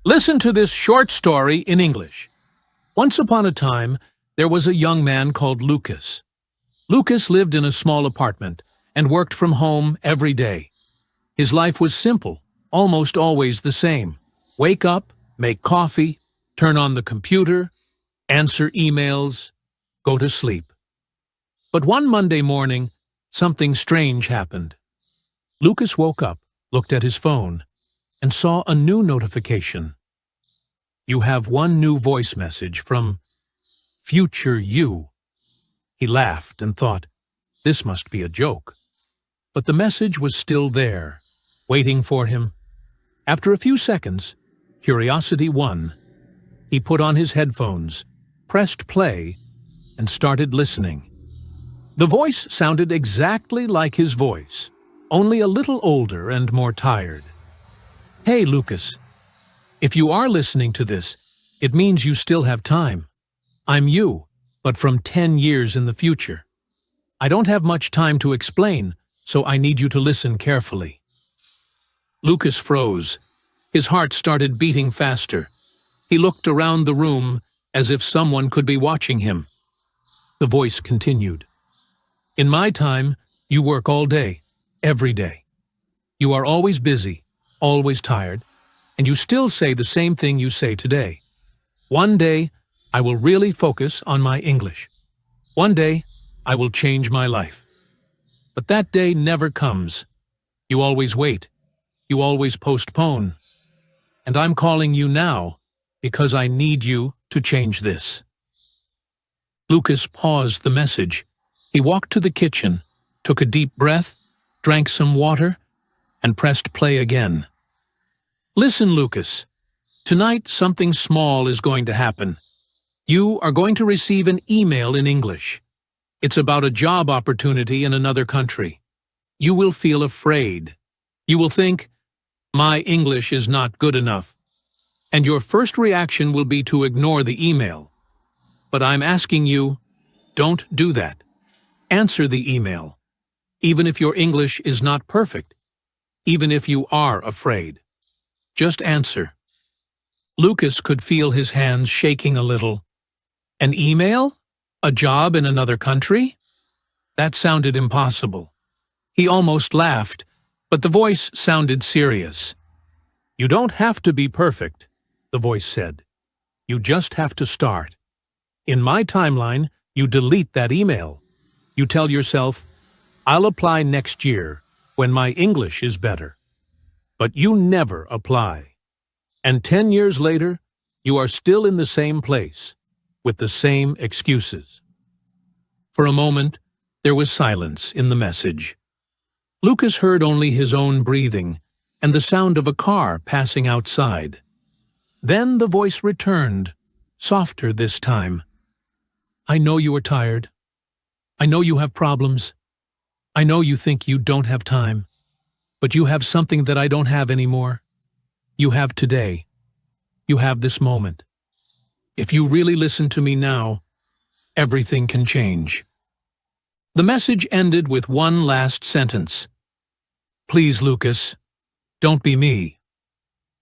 Listen to this short story in English. Once upon a time, there was a young man called Lucas. Lucas lived in a small apartment and worked from home every day. His life was simple, almost always the same. Wake up, make coffee, turn on the computer, answer emails, go to sleep. But one Monday morning, something strange happened. Lucas woke up, looked at his phone, and saw a new notification. You have one new voice message from future you. He laughed and thought, this must be a joke. But the message was still there, waiting for him. After a few seconds, curiosity won. He put on his headphones, pressed play, and started listening. The voice sounded exactly like his voice, only a little older and more tired. Hey, Lucas. If you are listening to this, it means you still have time. I'm you, but from 10 years in the future. I don't have much time to explain, so I need you to listen carefully. Lucas froze. His heart started beating faster. He looked around the room as if someone could be watching him. The voice continued. In my time, you work all day, every day. You are always busy, always tired, and you still say the same thing you say today. One day, I will really focus on my English. One day, I will change my life. But that day never comes. You always wait. You always postpone. And I'm calling you now because I need you to change this. Lucas paused the message. He walked to the kitchen, took a deep breath, drank some water, and pressed play again. Listen, Lucas. Tonight, something small is going to happen. You are going to receive an email in English. It's about a job opportunity in another country. You will feel afraid. You will think, my English is not good enough. And your first reaction will be to ignore the email. But I'm asking you, don't do that. Answer the email. Even if your English is not perfect. Even if you are afraid. Just answer. Lucas could feel his hands shaking a little. An email? A job in another country? That sounded impossible. He almost laughed, but the voice sounded serious. You don't have to be perfect, the voice said. You just have to start. In my timeline, you delete that email. You tell yourself, I'll apply next year when my English is better. But you never apply. And 10 years later, you are still in the same place, with the same excuses. For a moment, there was silence in the message. Lucas heard only his own breathing and the sound of a car passing outside. Then the voice returned, softer this time. I know you are tired. I know you have problems. I know you think you don't have time. But you have something that I don't have anymore. You have today. You have this moment. If you really listen to me now, everything can change. The message ended with one last sentence. Please, Lucas, don't be me.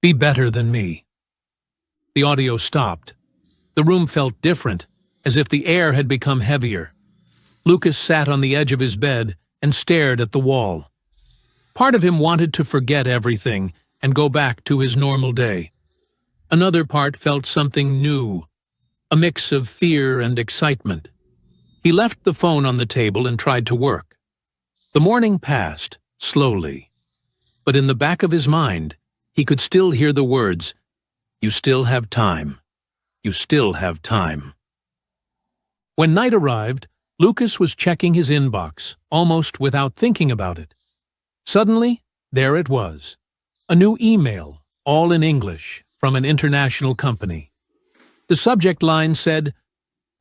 Be better than me. The audio stopped. The room felt different, as if the air had become heavier. Lucas sat on the edge of his bed and stared at the wall. Part of him wanted to forget everything and go back to his normal day. Another part felt something new, a mix of fear and excitement. He left the phone on the table and tried to work. The morning passed, slowly. But in the back of his mind, he could still hear the words, You still have time. You still have time. When night arrived, Lucas was checking his inbox, almost without thinking about it. Suddenly, there it was. A new email, all in English, from an international company. The subject line said,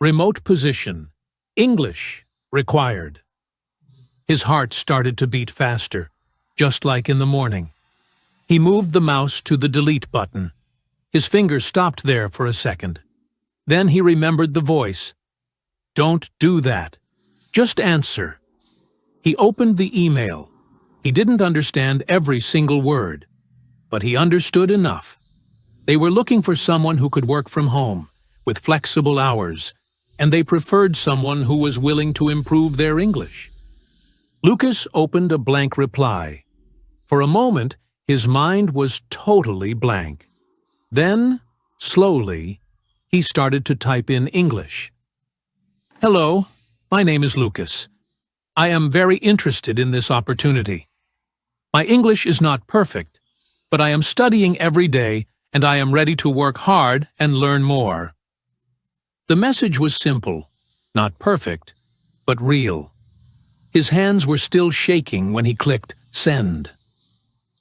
Remote position. English required. His heart started to beat faster, just like in the morning. He moved the mouse to the delete button. His fingers stopped there for a second. Then he remembered the voice. Don't do that. Just answer. He opened the email. He didn't understand every single word, but he understood enough. They were looking for someone who could work from home, with flexible hours, and they preferred someone who was willing to improve their English. Lucas opened a blank reply. For a moment, his mind was totally blank. Then, slowly, he started to type in English. Hello, my name is Lucas. I am very interested in this opportunity. My English is not perfect, but I am studying every day and I am ready to work hard and learn more. The message was simple, not perfect, but real. His hands were still shaking when he clicked send.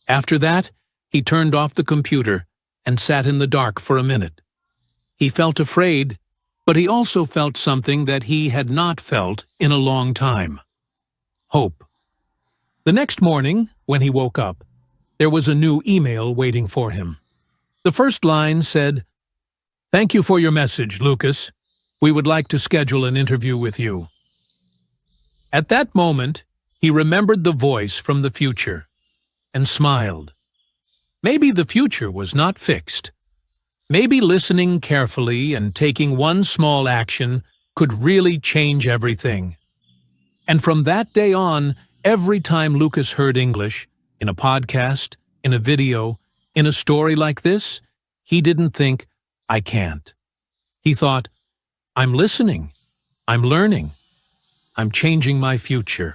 After that, he turned off the computer and sat in the dark for a minute. He felt afraid, but he also felt something that he had not felt in a long time. Hope. The next morning, when he woke up, there was a new email waiting for him. The first line said, "Thank you for your message, Lucas. We would like to schedule an interview with you." At that moment, he remembered the voice from the future and smiled. Maybe the future was not fixed. Maybe listening carefully and taking one small action could really change everything. And from that day on, every time Lucas heard English, in a podcast, in a video, in a story like this, he didn't think, I can't. He thought, I'm listening, I'm learning, I'm changing my future.